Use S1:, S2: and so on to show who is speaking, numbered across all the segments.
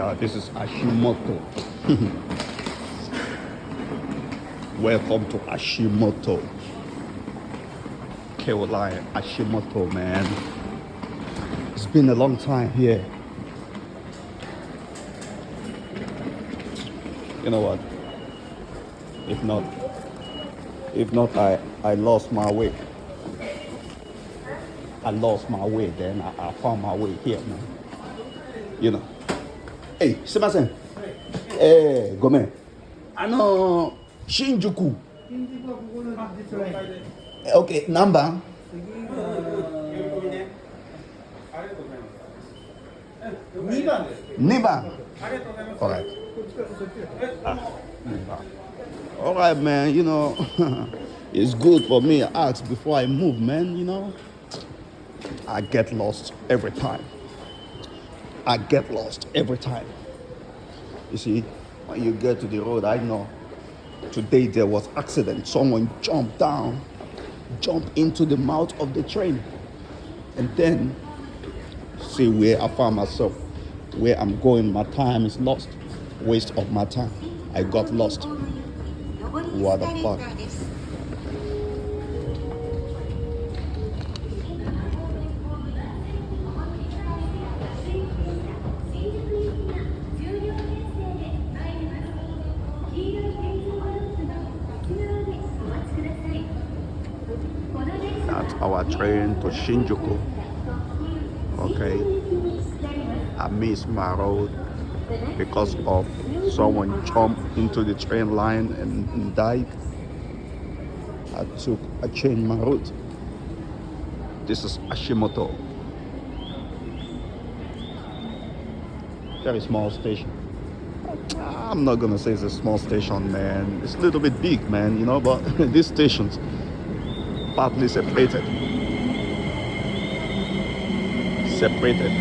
S1: Yeah, this is Hashimoto. Welcome to Hashimoto. Caroline Hashimoto, man. It's been a long time here. You know what? If not, I lost my way. I lost my way, then I found my way here, man. You know. Hey, Sebastian. Hey, Gome. I know Shinjuku. Okay, number. Niba. All right. All right, man. You know, it's good for me to ask before I move, man. You know, I get lost every time. I get lost every time. You see, when you get to the road, I know today there was accident. Someone jumped into the mouth of the train. And then, see where I found myself. Where I'm going, my time is lost. Waste of my time. I got lost. What the fuck? That's our train to Shinjuku. Okay. I missed my road because of someone jumped into the train line and died. I changed my route. This is Hashimoto. Very small station. I'm not gonna say it's a small station, man. It's a little bit big, man, you know, but these stations partly separated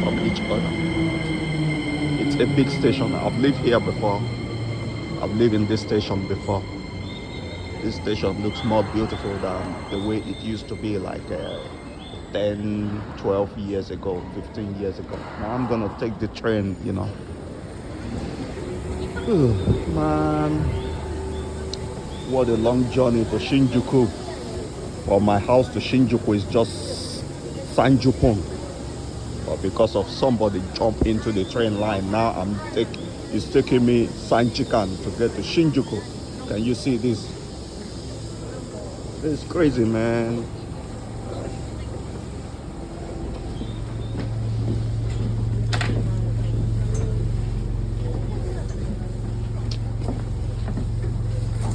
S1: from each other. It's a big station. I've lived here before. I've lived in this station before. This station looks more beautiful than the way it used to be like 10, 12 years ago, 15 years ago. Now I'm gonna take the train, you know. Man, what a long journey to Shinjuku. From my house to Shinjuku is just Sanjupon. But because of somebody jumped into the train line, now it's taking me Sanchikan to get to Shinjuku. Can you see this? It's crazy, man.